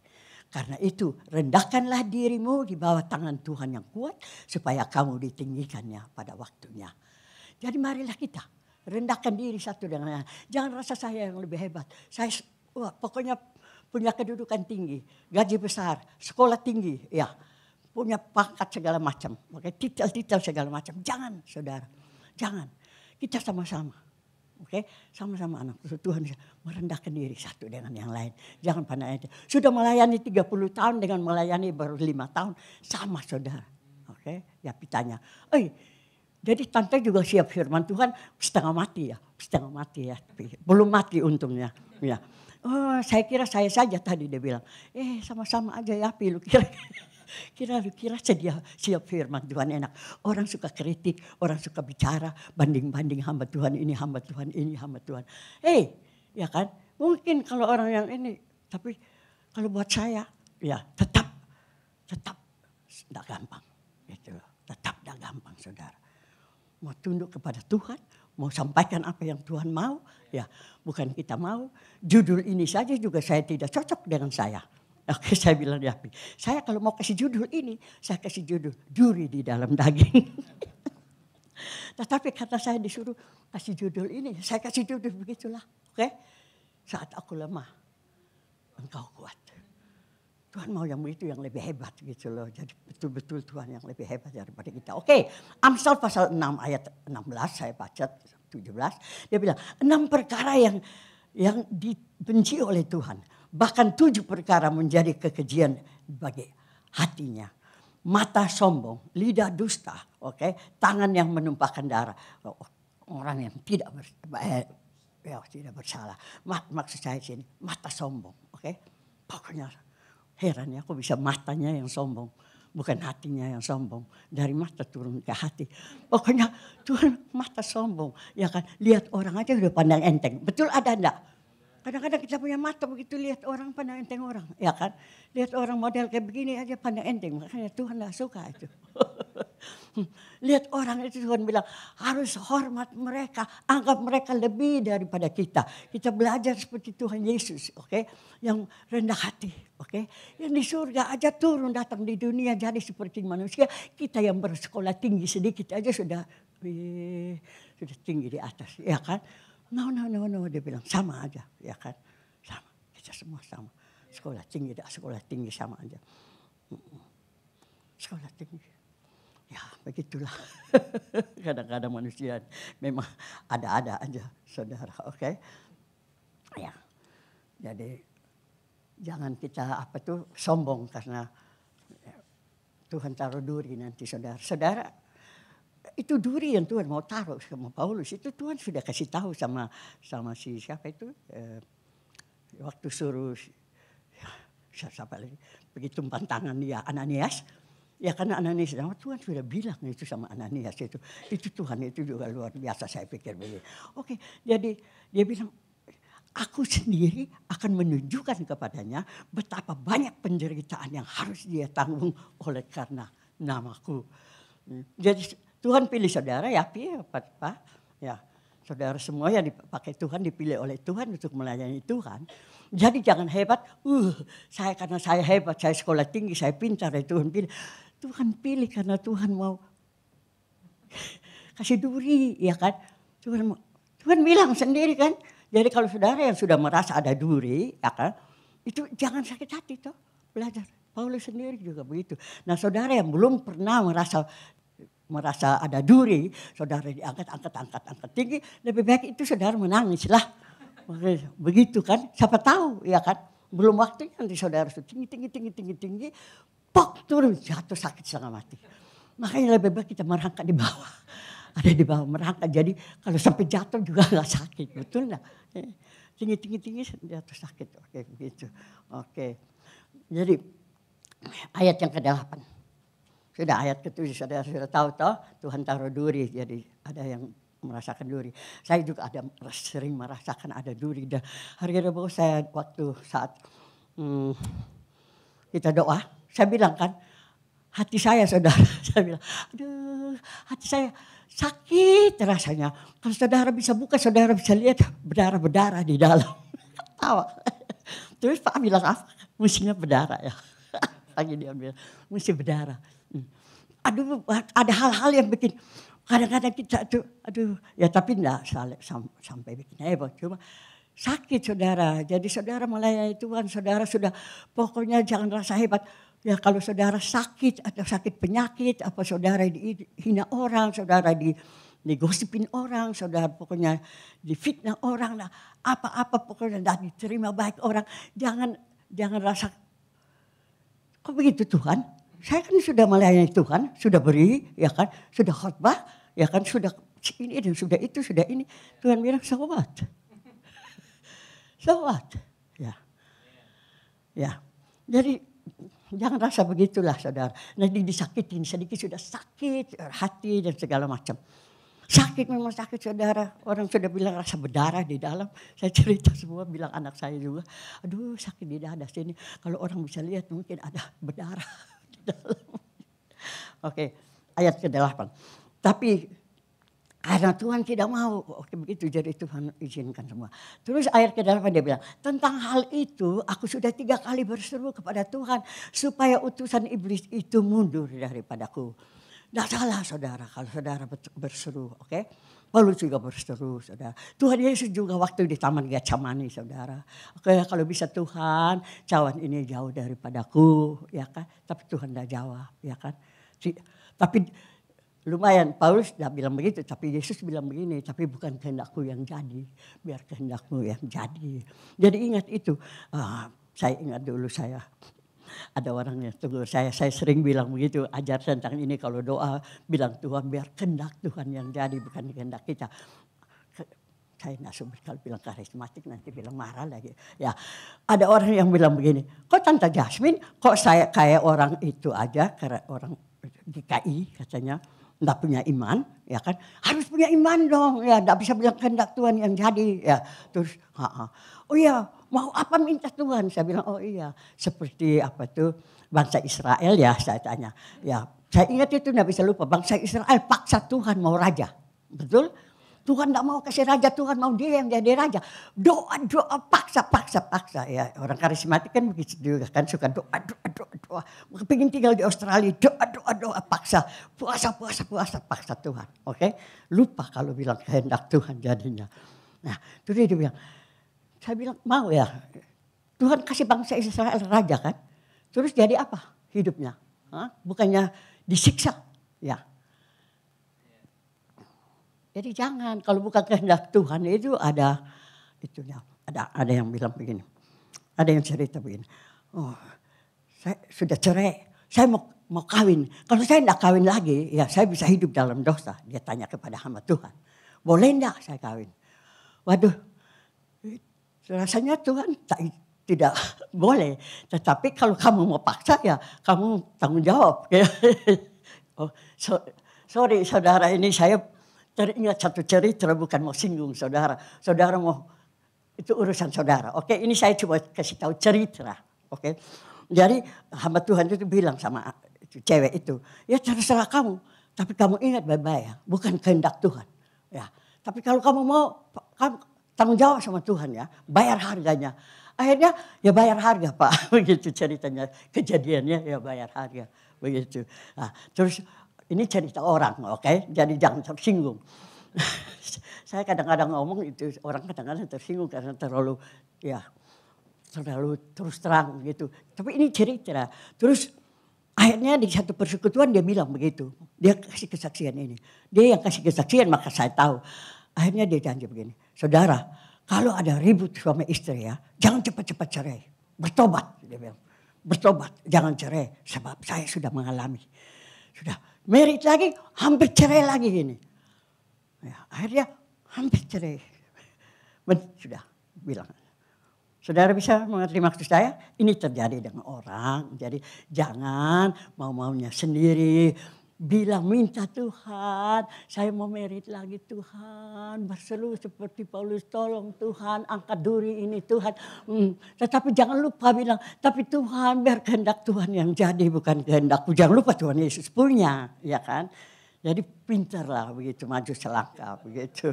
Karena itu rendahkanlah dirimu di bawah tangan Tuhan yang kuat supaya kamu ditinggikannya pada waktunya. Jadi marilah kita rendahkan diri satu dengan lain. Jangan rasa saya yang lebih hebat. Saya pokoknya punya kedudukan tinggi, gaji besar, sekolah tinggi, ya, punya pangkat segala macam, titel-titel segala macam. Jangan saudara, jangan. Kita sama-sama. Oke, sama-sama anak Tuhan merendahkan diri satu dengan yang lain. Jangan pandang itu. Sudah melayani 30 tahun dengan melayani baru 5 tahun. Sama saudara. Oke, ya pitanya. Jadi tante juga siap firman Tuhan setengah mati ya. Belum mati untungnya. Ya. Oh, saya kira saya saja tadi dia bilang. Sama-sama aja ya Pi, lu kira siap firman Tuhan enak. Orang suka kritik, orang suka bicara, banding-banding hamba Tuhan ini, hamba Tuhan ini, hamba Tuhan. Ya kan? Mungkin kalau orang yang ini, tapi kalau buat saya, ya tetap tidak gampang. Gitu. Tetap tidak gampang saudara. Mau tunduk kepada Tuhan, mau sampaikan apa yang Tuhan mau, ya bukan kita mau. Judul ini saja juga saya tidak cocok dengan saya. Oke, saya bilang ya, saya kalau mau kasih judul ini, saya kasih judul duri di dalam daging. Tetapi kata saya disuruh kasih judul ini, saya kasih judul begitulah. Oke, saat aku lemah, engkau kuat. Tuhan mau yang begitu, yang lebih hebat gitu loh. Jadi betul-betul Tuhan yang lebih hebat daripada kita. Oke, Amsal pasal 6 ayat 16 saya baca 17. Dia bilang 6 perkara yang dibenci oleh Tuhan. Bahkan 7 perkara menjadi kekejian bagi hatinya. Mata sombong, lidah dusta, tangan yang menumpahkan darah. Orang yang tidak bersalah. Maksud saya sini, mata sombong, Pokoknya heran ya, kok bisa matanya yang sombong, bukan hatinya yang sombong. Dari mata turun ke hati. Pokoknya Tuhan mata sombong, ya kan? Lihat orang aja udah pandang enteng. Betul ada enggak? Kadang-kadang kita punya mata begitu lihat orang pandang enteng orang, ya kan? Lihat orang model kayak begini aja pandang enteng, makanya Tuhan enggak suka itu. Lihat orang itu Tuhan bilang harus hormat mereka, anggap mereka lebih daripada kita. Kita belajar seperti Tuhan Yesus, yang rendah hati, yang di surga aja turun datang di dunia jadi seperti manusia. Kita yang bersekolah tinggi sedikit aja sudah tinggi di atas, ya kan? No, dia bilang sama aja, ya kan? Sama, kita semua sama. Sekolah tinggi sama aja. Sekolah tinggi. Ya begitulah. Kadang-kadang manusia memang ada-ada aja, saudara, Ya, jadi jangan kita sombong karena Tuhan taruh duri nanti, saudara. Saudara, itu duri yang Tuhan mau taruh sama Paulus itu Tuhan sudah kasih tahu sama si siapa itu waktu suruh siapa lagi begitu tumpang tangan dia Ananias. Ya karena Ananias, Tuhan sudah bilang itu sama Ananias itu Tuhan itu juga luar biasa saya pikir begini. Jadi dia bilang aku sendiri akan menunjukkan kepadanya betapa banyak penderitaan yang harus dia tanggung oleh karena namaku. Jadi Tuhan pilih saudara ya, Pak. Ya, saudara semua yang dipakai Tuhan dipilih oleh Tuhan untuk melayani Tuhan. Jadi jangan hebat, karena saya hebat, saya sekolah tinggi, saya pintar, Tuhan pilih. Tuhan pilih karena Tuhan mau kasih duri, ya kan? Tuhan bilang sendiri kan. Jadi kalau saudara yang sudah merasa ada duri, ya kan? Itu jangan sakit hati toh, belajar. Paulus sendiri juga begitu. Nah, saudara yang belum pernah merasa ada duri, saudara diangkat tinggi, lebih baik itu saudara menangis lah. Begitu kan? Siapa tahu, ya kan? Belum waktunya nanti saudara sudah tinggi. Pok turun jatuh sakit setengah mati. Makanya lebih baik kita merangkak di bawah. Ada di bawah merangkak. Jadi kalau sampai jatuh juga nggak sakit, betul nggak? Tinggi jatuh sakit. Begitu. Jadi ayat yang ke-8. Sudah ayat ke-7 saudara sudah tahu toh Tuhan taruh duri. Jadi ada yang merasakan duri. Saya juga sering merasakan ada duri. Dan hari Rabu saya waktu saat kita doa. Saya bilang kan, hati saya saudara, saya bilang, aduh hati saya sakit rasanya. Kalau saudara bisa buka, saudara bisa lihat berdarah-berdarah di dalam. Tawa. Terus Pak bilang apa? Mestinya berdarah ya. Lagi dia bilang, mesti berdarah. Aduh ada hal-hal yang bikin, kadang-kadang kita ya tapi enggak sampai bikin heboh. Cuma sakit saudara. Jadi saudara melayani Tuhan, saudara sudah pokoknya jangan rasa hebat. Ya kalau saudara sakit atau sakit penyakit, apa saudara dihina orang, saudara digosipin orang, saudara pokoknya difitnah orang, nah apa-apa pokoknya tidak diterima baik orang, jangan rasa kok begitu Tuhan? Saya kan sudah melayani Tuhan, sudah beri, ya kan, sudah khotbah, ya kan, sudah ini dan sudah itu, sudah ini. Tuhan bilang so what? Ya. Jadi jangan rasa begitulah saudara. Nanti disakitin sedikit sudah sakit hati dan segala macam. Sakit memang sakit saudara. Orang sudah bilang rasa berdarah di dalam. Saya cerita semua bilang anak saya juga. Aduh sakit di dada sini. Kalau orang bisa lihat mungkin ada berdarah di dalam. Ayat ke-8. Tapi karena Tuhan tidak mau, begitu jadi Tuhan izinkan semua. Terus ayat ke-8 dia bilang, tentang hal itu aku sudah 3 kali berseru kepada Tuhan supaya utusan iblis itu mundur daripadaku. Tidak salah saudara kalau saudara berseru, Paulus juga berseru, saudara. Tuhan Yesus juga waktu di Taman Getsemani, saudara. Oke, kalau bisa Tuhan, cawan ini jauh daripadaku, ya kan. Tapi Tuhan tidak jawab, ya kan. Tapi lumayan, Paulus tidak bilang begitu, tapi Yesus bilang begini, tapi bukan kehendakku yang jadi, biar kehendakmu yang jadi. Jadi ingat itu, saya ingat dulu ada orang yang tegur saya sering bilang begitu, ajar tentang ini kalau doa, bilang Tuhan biar kehendak Tuhan yang jadi, bukan kehendak kita. Saya tidak suka kalau bilang karismatik, nanti bilang marah lagi. Ya, ada orang yang bilang begini, kok Tante Jasmine, kok saya kayak orang itu aja, karena orang GKI katanya, tidak punya iman, ya kan? Harus punya iman dong, ya. Tidak bisa bilang kehendak Tuhan yang jadi, ya. Terus, oh iya, mau apa minta Tuhan? Saya bilang, oh iya, seperti apa tuh bangsa Israel ya, saya tanya. Ya, saya ingat itu tidak bisa lupa, bangsa Israel paksa Tuhan mau raja, betul? Tuhan tidak mau kasih raja, Tuhan mau dia yang jadi raja. Doa, paksa. Ya, orang karismatik kan begitu juga kan, suka doa. Pengen tinggal di Australia, doa, paksa. Puasa, paksa Tuhan. Oke? Lupa kalau bilang kehendak Tuhan jadinya. Nah, terus dia bilang, saya bilang mau ya. Tuhan kasih bangsa Israel raja kan. Terus jadi apa hidupnya? Bukannya disiksa. Ya. Jadi jangan, kalau bukan kehendak Tuhan itu ada itunya. Ada yang bilang begini. Ada yang cerita begini. Oh, saya sudah cerai. Saya mau kawin. Kalau saya tidak kawin lagi, ya saya bisa hidup dalam dosa. Dia tanya kepada hamba Tuhan. Boleh enggak saya kawin? Waduh, rasanya Tuhan tidak boleh. Tetapi kalau kamu mau paksa ya kamu tanggung jawab. Oh, sorry saudara, ini saya teringat satu cerita, bukan mau singgung saudara. Saudara mau, itu urusan saudara. Oke, ini saya coba kasih tahu cerita. Oke, jadi hamba Tuhan itu bilang sama cewek itu, ya terserah kamu. Tapi kamu ingat baik-baik ya, bukan kehendak Tuhan. Ya, tapi kalau kamu mau, kamu tanggung jawab sama Tuhan ya, bayar harganya. Akhirnya ya bayar harga Pak, begitu ceritanya, kejadiannya ya bayar harga, begitu. Nah, terus ini cerita orang, oke? Jadi jangan tersinggung. Saya kadang-kadang ngomong itu, orang kadang-kadang tersinggung karena terlalu terus terang gitu. Tapi ini cerita. Terus akhirnya di satu persekutuan dia bilang begitu. Dia kasih kesaksian ini. Dia yang kasih kesaksian maka saya tahu. Akhirnya dia janji begini. Saudara, kalau ada ribut suami istri ya, jangan cepat-cepat cerai. Bertobat, dia bilang. Bertobat, jangan cerai. Sebab saya sudah mengalami. Sudah merit lagi, hampir cerai lagi ini. Ya, akhirnya hampir cerai. Sudah bilang. Saudara bisa mengerti maksud saya? Ini terjadi dengan orang. Jadi jangan mau-maunya sendiri. Bilang minta Tuhan, saya mau merit lagi Tuhan. Berseru seperti Paulus, tolong Tuhan angkat duri ini Tuhan. Tetapi jangan lupa bilang, tapi Tuhan biar kehendak Tuhan yang jadi bukan kehendakku. Jangan lupa Tuhan Yesus punya, ya kan? Jadi pintarlah begitu, maju selangkah begitu.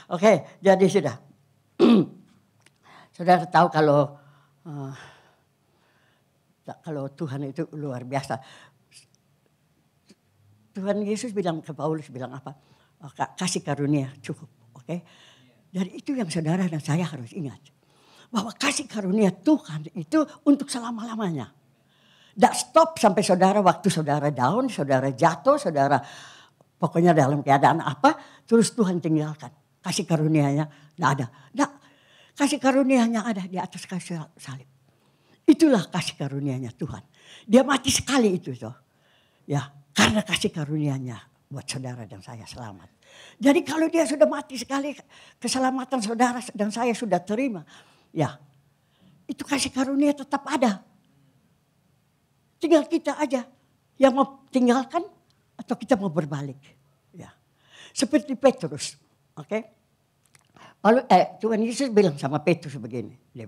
Oke, jadi sudah. Saudara tahu kalau Tuhan itu luar biasa. Tuhan Yesus bilang ke Paulus, bilang apa? Kasih karunia cukup, oke? Jadi itu yang saudara dan saya harus ingat. Bahwa kasih karunia Tuhan itu untuk selama-lamanya. Tidak stop sampai saudara waktu saudara down, saudara jatuh, saudara pokoknya dalam keadaan apa, terus Tuhan tinggalkan. Kasih karunianya tidak ada. Tidak, kasih karunianya ada di atas kayu salib. Itulah kasih karunianya Tuhan. Dia mati sekali itu toh. Ya, karena kasih karunianya buat saudara dan saya selamat. Jadi kalau dia sudah mati sekali, keselamatan saudara dan saya sudah terima. Ya, itu kasih karunia tetap ada. Tinggal kita aja yang mau tinggalkan atau kita mau berbalik. Ya, seperti Petrus, oke? Lalu Tuhan Yesus bilang sama Petrus begini, dia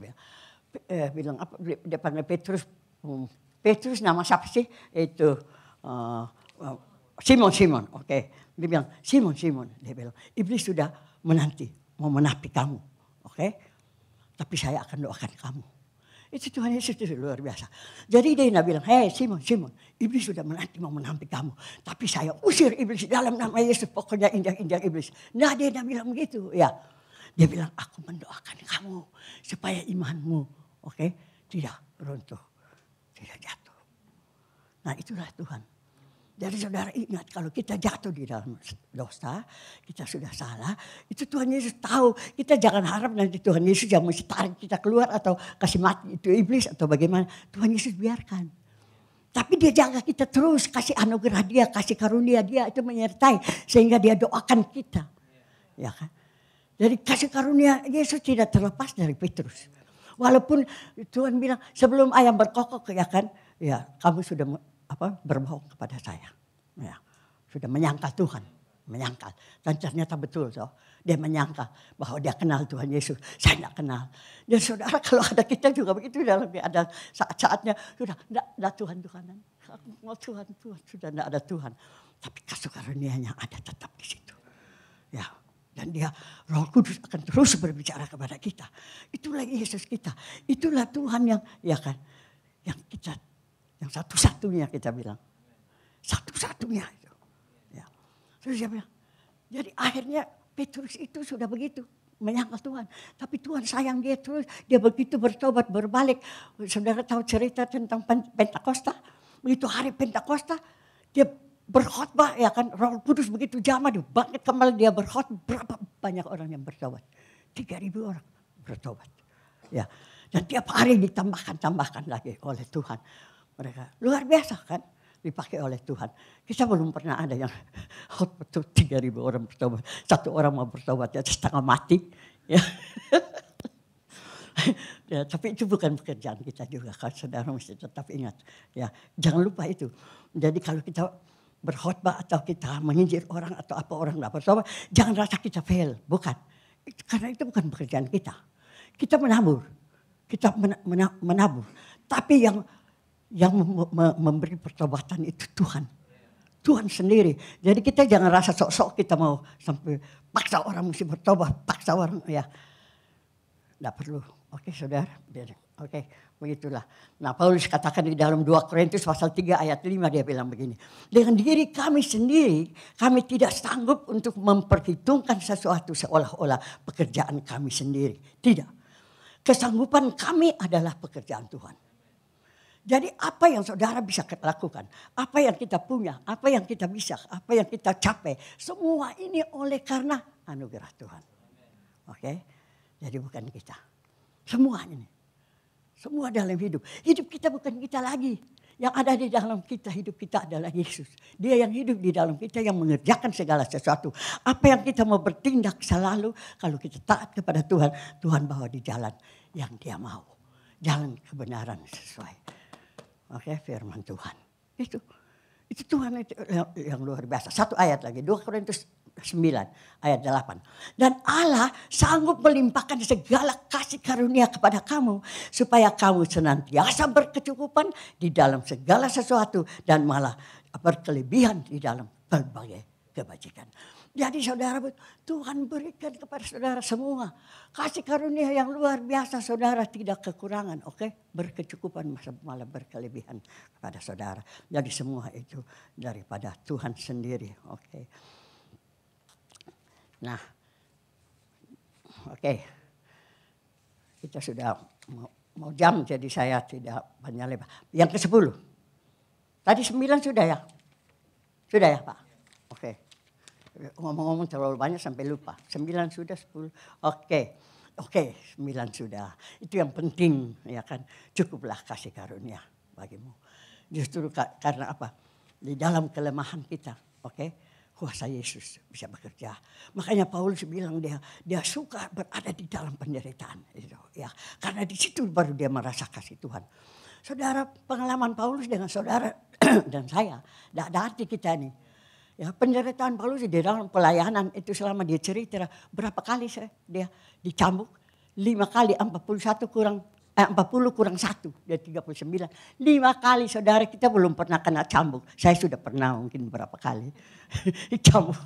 bilang apa? Dia panggil Petrus. Petrus nama siapa sih? Itu Simon, oke. Dia bilang Simon, dia bilang iblis sudah mau menapi kamu, oke? Tapi saya akan doakan kamu. Itu Tuhan Yesus itu luar biasa. Jadi dia bilang, hei Simon, Simon, iblis sudah menanti mau menampik kamu. Tapi saya usir iblis dalam nama Yesus, pokoknya injak-injak iblis. Nah dia bilang begitu, ya. Dia bilang, aku mendoakan kamu supaya imanmu, oke, tidak runtuh, tidak jatuh. Nah itulah Tuhan. Jadi saudara ingat kalau kita jatuh di dalam dosa, kita sudah salah, itu Tuhan Yesus tahu. Kita jangan harap nanti Tuhan Yesus yang mesti tarik kita keluar atau kasih mati itu iblis atau bagaimana. Tuhan Yesus biarkan. Tapi dia jaga kita terus, kasih anugerah dia, kasih karunia dia itu menyertai. Sehingga dia doakan kita. Ya kan? Jadi kasih karunia Yesus tidak terlepas dari Petrus. Walaupun Tuhan bilang sebelum ayam berkokok ya kan, ya kamu sudah berbohong kepada saya. Ya, sudah menyangkal Tuhan, menyangkal. Dan ternyata betul toh, dia menyangkal bahwa dia kenal Tuhan Yesus. Saya tidak kenal. Dan saudara kalau ada kita juga begitu dalam ada saat-saatnya sudah tidak Tuhan-Tuhanan. Aku mau Tuhan, sudah tidak ada Tuhan. Tapi kasih karunia-Nya ada tetap di situ. Ya. Dan dia Roh Kudus akan terus berbicara kepada kita. Itulah Yesus kita. Itulah Tuhan yang ya kan, yang kita, yang satu-satunya kita bilang. Satu-satunya itu. Ya. Terus dia bilang, jadi akhirnya Petrus itu sudah begitu menyangkal Tuhan. Tapi Tuhan sayang dia terus. Dia begitu bertobat, berbalik. Saudara tahu cerita tentang Pentakosta. Begitu hari Pentakosta, dia berkhotbah ya kan. Roh Kudus begitu jamah dia bangkit kembali, dia berkhotbah. Berapa banyak orang yang bertobat? 3.000 orang bertobat. Ya. Dan tiap hari ditambahkan lagi oleh Tuhan. Mereka luar biasa kan, dipakai oleh Tuhan. Kita belum pernah ada yang betul 3.000 orang bertobat. Satu orang mau bertobat ya setengah mati. Ya. Ya, tapi itu bukan pekerjaan kita juga kan, saudara mesti tetap ingat. Ya, jangan lupa itu. Jadi kalau kita berkhotbah atau kita menginjil orang atau apa orang tidak bertobat, jangan rasa kita fail, bukan. Karena itu bukan pekerjaan kita. Kita menabur, menabur. Tapi yang memberi pertobatan itu Tuhan. Tuhan sendiri. Jadi kita jangan rasa sok-sok kita mau sampai paksa orang mesti bertobat, paksa orang ya. Tidak perlu. Oke saudara. Oke begitulah. Nah Paulus katakan di dalam 2 Korintus pasal 3 ayat 5 dia bilang begini. Dengan diri kami sendiri kami tidak sanggup untuk memperhitungkan sesuatu seolah-olah pekerjaan kami sendiri. Tidak. Kesanggupan kami adalah pekerjaan Tuhan. Jadi apa yang saudara bisa lakukan, apa yang kita punya, apa yang kita bisa, apa yang kita capai, semua ini oleh karena anugerah Tuhan. Oke, jadi bukan kita. Semua ini, semua dalam hidup. Hidup kita bukan kita lagi. Yang ada di dalam kita, hidup kita adalah Yesus. Dia yang hidup di dalam kita, yang mengerjakan segala sesuatu. Apa yang kita mau bertindak selalu, kalau kita taat kepada Tuhan, Tuhan bawa di jalan yang Dia mau. Jalan kebenaran sesuai. Oke, firman Tuhan. Itu Tuhan itu yang luar biasa. Satu ayat lagi, 2 Korintus 9 ayat 8. Dan Allah sanggup melimpahkan segala kasih karunia kepada kamu supaya kamu senantiasa berkecukupan di dalam segala sesuatu dan malah berkelebihan di dalam berbagai kebajikan. Jadi saudara, Tuhan berikan kepada saudara semua kasih karunia yang luar biasa, saudara tidak kekurangan, oke? Berkecukupan malah berkelebihan kepada saudara. Jadi semua itu daripada Tuhan sendiri, oke? Nah, oke. Kita sudah mau jam, jadi saya tidak banyak lebar. Yang ke-10. Tadi 9 sudah ya? Sudah ya Pak? Oke. Ngomong-ngomong terlalu banyak sampai lupa. 9 sudah, 10. Oke, 9 sudah. Itu yang penting ya kan. Cukuplah kasih karunia bagimu. Justru karena apa? Di dalam kelemahan kita, oke, kuasa Yesus bisa bekerja. Makanya Paulus bilang dia suka berada di dalam penderitaan itu ya. Karena di situ baru dia merasa kasih Tuhan. Saudara, pengalaman Paulus dengan saudara dan saya, tidak ada arti kita nih. Ya, penderitaan Paulus di dalam pelayanan itu selama dia cerita berapa kali dia dicambuk, 5 kali 41 kurang 40 kurang 1, dia 39. 5 kali saudara, kita belum pernah kena cambuk. Saya sudah pernah mungkin berapa kali cambuk.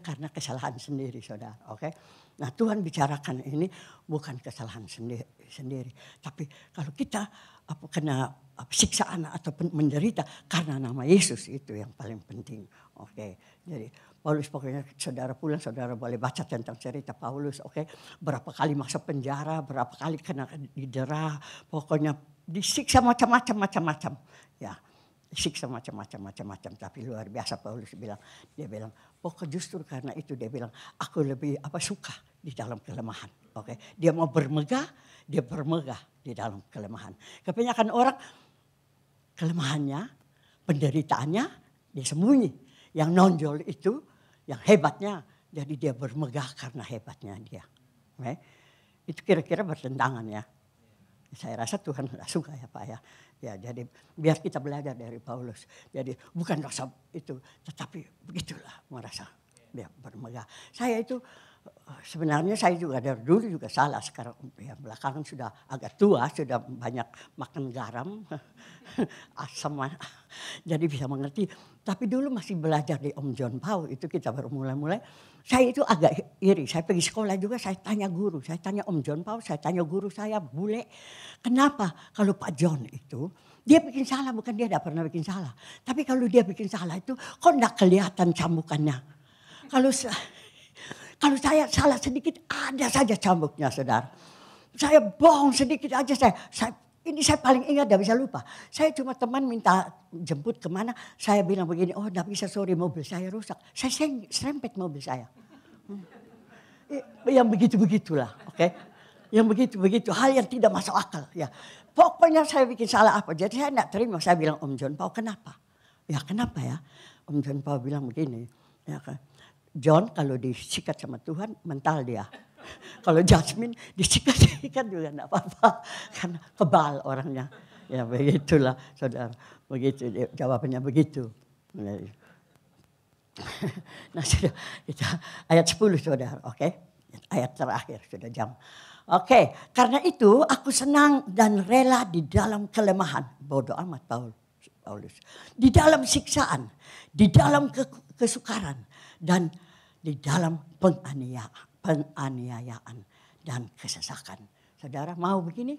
Karena kesalahan sendiri saudara. Oke. Nah Tuhan bicarakan ini bukan kesalahan sendiri. Tapi kalau kita kena siksaan ataupun menderita karena nama Yesus, itu yang paling penting. Oke. Jadi Paulus pokoknya saudara pulang, saudara boleh baca tentang cerita Paulus, oke. Berapa kali masuk penjara, berapa kali kena didera, pokoknya disiksa macam-macam. Ya, disiksa macam-macam. Tapi luar biasa Paulus dia bilang, pokok justru karena itu dia bilang, aku lebih suka di dalam kelemahan, oke. Dia mau bermegah di dalam kelemahan. Kebanyakan orang kelemahannya, penderitaannya, dia sembunyi. Yang nonjol itu, yang hebatnya, jadi dia bermegah karena hebatnya dia. Okay? Itu kira-kira bertentangan ya. Saya rasa Tuhan tidak suka ya Pak ya. Ya jadi biar kita belajar dari Paulus. Jadi bukan rasa itu, tetapi begitulah merasa dia bermegah. Saya itu sebenarnya saya juga dari dulu juga salah. Sekarang ya belakangan sudah agak tua, sudah banyak makan garam, asam, jadi bisa mengerti. Tapi dulu masih belajar di Om John Paul, itu kita baru mulai. Saya itu agak iri, saya pergi sekolah juga, saya tanya guru, saya tanya Om John Paul, saya tanya guru saya, bule. Kenapa kalau Pak John itu, dia bikin salah, bukan dia tidak pernah bikin salah. Tapi kalau dia bikin salah itu, kok tidak kelihatan cambukannya. Kalau saya salah sedikit, ada saja cambuknya saudara. Saya bohong sedikit aja, ini saya paling ingat, tidak bisa lupa. Saya cuma teman minta jemput kemana, saya bilang begini, oh tidak bisa, sorry mobil saya rusak. Saya serempet mobil saya. Yang begitu-begitulah, oke. Yang begitu-begitu, hal yang tidak masuk akal. Ya. Pokoknya saya bikin salah apa, jadi saya tidak terima. Saya bilang, Om John Paul kenapa? Ya kenapa ya? Om John Paul bilang begini, ya kan. John kalau disikat sama Tuhan, mental dia. Kalau Jasmine disikat juga enggak apa-apa karena kebal orangnya. Ya begitulah saudara. Begitu jawabannya begitu. Nah sudah kita ayat 10 saudara, oke. Ayat terakhir sudah jam. Oke, karena itu aku senang dan rela di dalam kelemahan. Bodoh amat Paulus. Di dalam siksaan, di dalam kesukaran dan di dalam penganiayaan dan kesesakan. Saudara mau begini?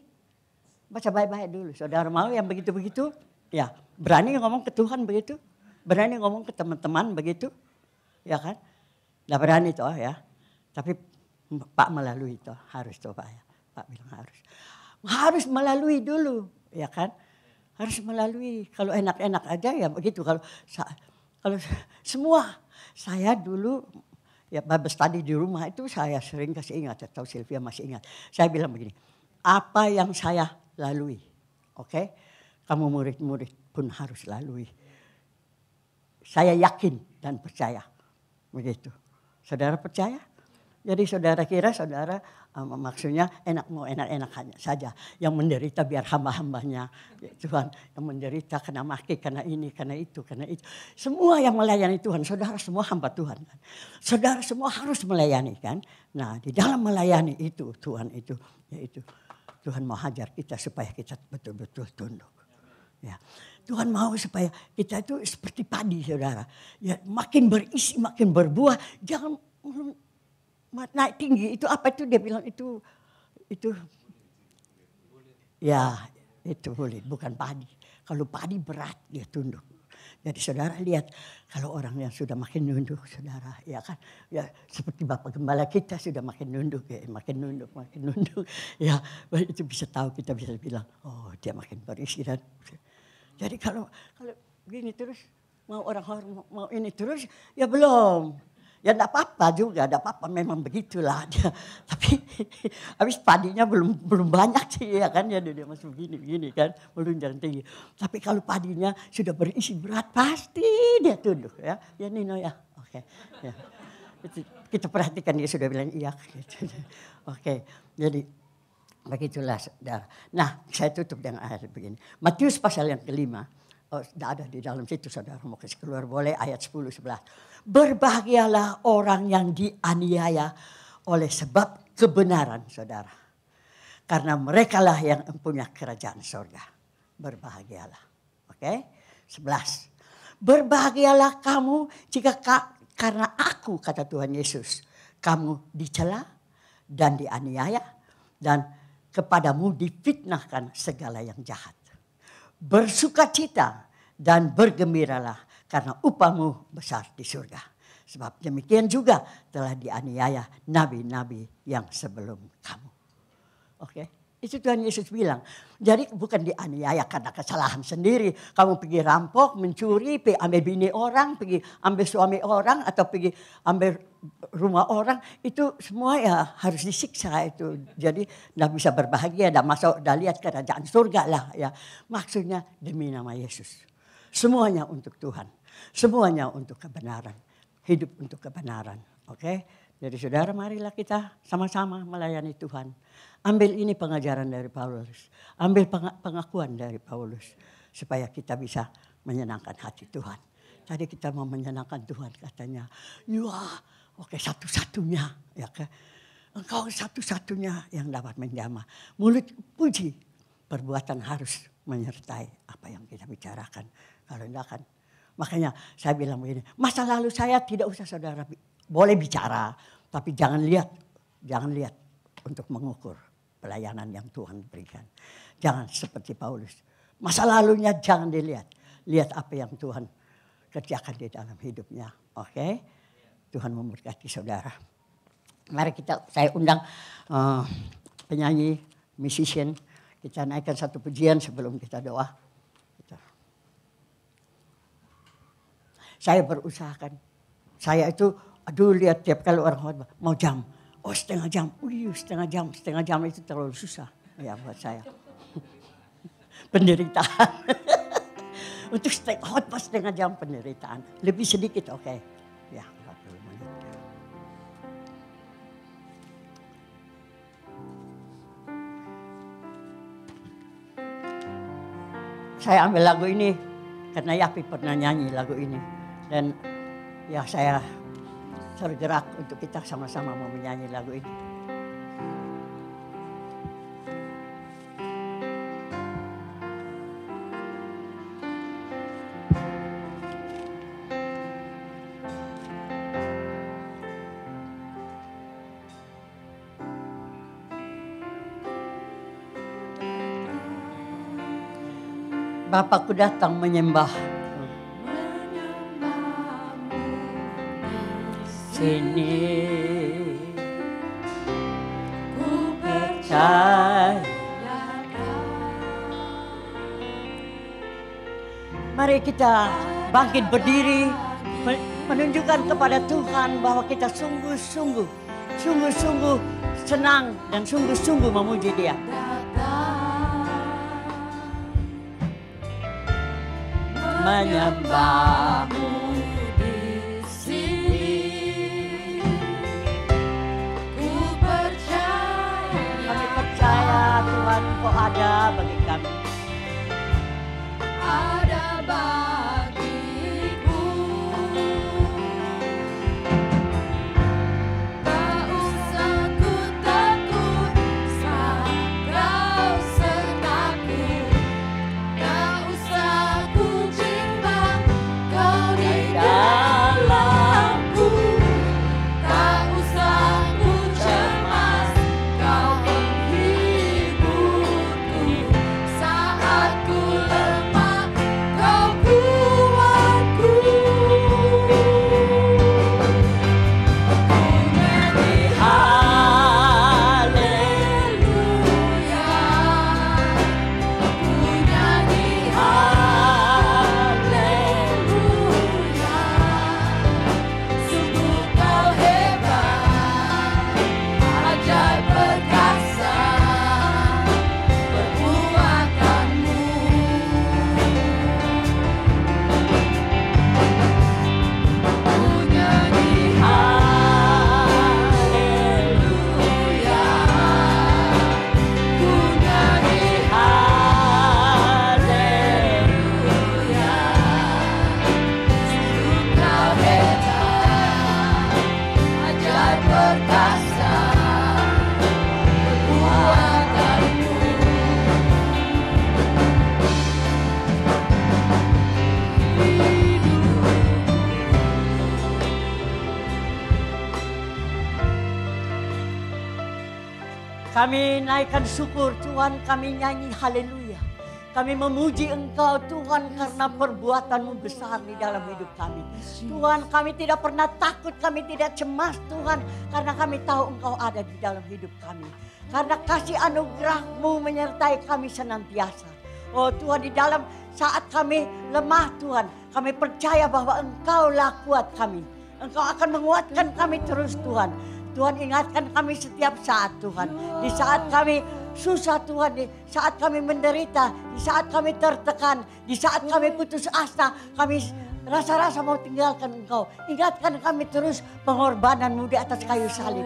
Baca baik-baik dulu. Saudara mau yang begitu-begitu? Ya, berani ngomong ke Tuhan begitu? Berani ngomong ke teman-teman begitu? Ya kan? Tidak berani toh ya. Tapi Pak melalui toh, harus toh Pak ya. Pak bilang harus. Harus melalui dulu, ya kan? Harus melalui. Kalau enak-enak aja ya begitu. Kalau semua saya dulu ya Bible study di rumah itu saya sering kasih ingat, atau Sylvia masih ingat. Saya bilang begini, apa yang saya lalui, oke? Kamu murid-murid pun harus lalui. Saya yakin dan percaya, begitu. Saudara percaya? Jadi saudara kira saudara maksudnya mau enak-enak saja. Yang menderita biar hamba-hambanya Tuhan. Yang menderita kena maki, kena ini, kena itu. Semua yang melayani Tuhan, saudara semua hamba Tuhan. Kan? Saudara semua harus melayani kan. Nah di dalam melayani itu Tuhan itu, yaitu Tuhan mau hajar kita supaya kita betul-betul tunduk. Ya. Tuhan mau supaya kita itu seperti padi saudara. Ya, makin berisi, makin berbuah. Jangan naik tinggi, itu apa itu dia bilang itu ya itu bulit, bukan padi. Kalau padi berat dia tunduk. Jadi saudara lihat kalau orang yang sudah makin nunduk saudara, ya kan, ya seperti Bapak Gembala kita sudah makin nunduk, ya, makin nunduk, ya itu bisa tahu, kita bisa bilang, oh dia makin berisi dan. Jadi kalau gini terus mau orang mau ini terus ya belum. Ya enggak apa-apa juga, enggak apa-apa, memang begitulah dia. Tapi habis padinya belum banyak sih ya kan, ya dia masih begini kan, melunjang tinggi. Tapi kalau padinya sudah berisi berat pasti dia tunduk ya. Ya Nino ya. Oke. Ya. Kita perhatikan dia sudah bilang iya gitu. Oke. Jadi begitulah saudara. Nah, saya tutup dengan ayat begini. Matius pasal yang kelima. Oh, tidak ada di dalam situ saudara, mau kasih keluar boleh ayat 10-11. Berbahagialah orang yang dianiaya oleh sebab kebenaran saudara. karena merekalah yang mempunyai kerajaan sorga. Berbahagialah. Oke? 11. Berbahagialah kamu jika karena aku, kata Tuhan Yesus, kamu dicela dan dianiaya dan kepadamu difitnahkan segala yang jahat. Bersukacita dan bergembiralah karena upahmu besar di surga. Sebab demikian juga telah dianiaya nabi-nabi yang sebelum kamu. Oke, itu Tuhan Yesus bilang. Jadi bukan dianiaya karena kesalahan sendiri. Kamu pergi rampok, mencuri, pergi ambil bini orang, pergi ambil suami orang, atau pergi ambil rumah orang. Itu semua ya harus disiksa itu. Jadi tidak bisa berbahagia, tidak masuk, tidak lihat kerajaan surga lah. Ya. Maksudnya demi nama Yesus. Semuanya untuk Tuhan. Semuanya untuk kebenaran. Hidup untuk kebenaran. Oke? Jadi saudara, marilah kita sama-sama melayani Tuhan. Ambil ini pengajaran dari Paulus. Ambil pengakuan dari Paulus. Supaya kita bisa menyenangkan hati Tuhan. Tadi kita mau menyenangkan Tuhan katanya. Oke, satu-satunya. Ya, engkau satu-satunya yang dapat menjamah. Mulut puji, perbuatan harus menyertai apa yang kita bicarakan. Kalau tidak kan. Makanya saya bilang begini. Masa lalu saya tidak usah saudara boleh bicara. Tapi jangan lihat untuk mengukur pelayanan yang Tuhan berikan. Jangan seperti Paulus. Masa lalunya jangan dilihat. Lihat apa yang Tuhan kerjakan di dalam hidupnya. Oke? Tuhan memberkati saudara. Mari saya undang penyanyi, musician. Kita naikkan satu pujian sebelum kita doa. Saya berusahakan. Saya itu, lihat tiap kali orang khotbah mau jam. Oh setengah jam itu terlalu susah ya buat saya. Penderitaan. Untuk khotbah setengah jam penderitaan. Lebih sedikit oke. Ya 40 menit. Saya ambil lagu ini karena Yapi pernah nyanyi lagu ini. Dan ya saya tergerak untuk kita sama-sama mau menyanyi lagu ini. Bapakku datang menyembah. Sini ku percaya. Mari kita bangkit berdiri menunjukkan kepada Tuhan bahwa kita sungguh-sungguh senang dan sungguh-sungguh memuji Dia. Menyembahmu. Tuhan, Engkau ada bagi kami. Ada bagiku. Tak usah ku takut saat kau senakut. Tak usah ku bimbang kau di dalamku. Tak usah ku cemas kau menghiburku. Kami naikkan syukur Tuhan, kami nyanyi haleluya. Kami memuji Engkau Tuhan karena perbuatan-Mu besar di dalam hidup kami. Tuhan, kami tidak pernah takut, kami tidak cemas Tuhan. Karena kami tahu Engkau ada di dalam hidup kami. Karena kasih anugerah-Mu menyertai kami senantiasa. Oh Tuhan, di dalam saat kami lemah Tuhan, kami percaya bahwa Engkau-lah kuat kami. Engkau akan menguatkan kami terus Tuhan. Tuhan, ingatkan kami setiap saat Tuhan. Di saat kami susah Tuhan, di saat kami menderita, di saat kami tertekan, di saat kami putus asa, kami rasa-rasa mau tinggalkan Engkau. Ingatkan kami terus pengorbanan-Mu di atas kayu salib.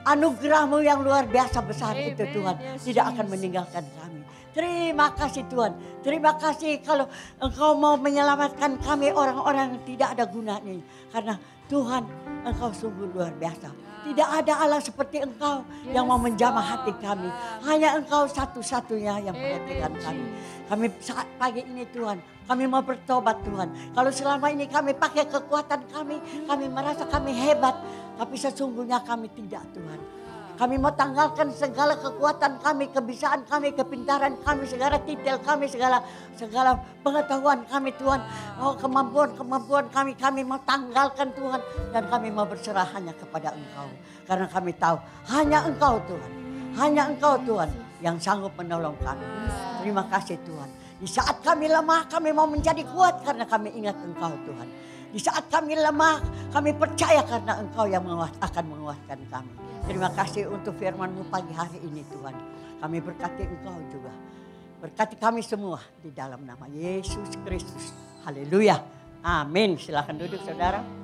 Anugerah-Mu yang luar biasa besar itu Tuhan tidak akan meninggalkan kami. Terima kasih Tuhan. Terima kasih kalau Engkau mau menyelamatkan kami orang-orang yang tidak ada gunanya. Karena Tuhan, Engkau sungguh luar biasa. Tidak ada Allah seperti Engkau yang mau menjamah hati kami. Hanya Engkau satu-satunya yang perhatikan kami. Kami saat pagi ini Tuhan, kami mau bertobat Tuhan. Kalau selama ini kami pakai kekuatan kami merasa kami hebat. Tapi sesungguhnya kami tidak Tuhan. Kami mau tanggalkan segala kekuatan kami, kebisaan kami, kepintaran kami, segala titel kami, segala pengetahuan kami Tuhan. Oh kemampuan kami mau tanggalkan Tuhan. Dan kami mau berserah hanya kepada Engkau. Karena kami tahu hanya Engkau Tuhan. Hanya Engkau Tuhan yang sanggup menolong kami. Terima kasih Tuhan. Di saat kami lemah kami mau menjadi kuat karena kami ingat Engkau Tuhan. Di saat kami lemah kami percaya karena Engkau yang akan menguatkan kami. Terima kasih untuk firman-Mu pagi hari ini Tuhan. Kami berkati Engkau juga. Berkati kami semua di dalam nama Yesus Kristus. Haleluya. Amin. Silakan duduk saudara.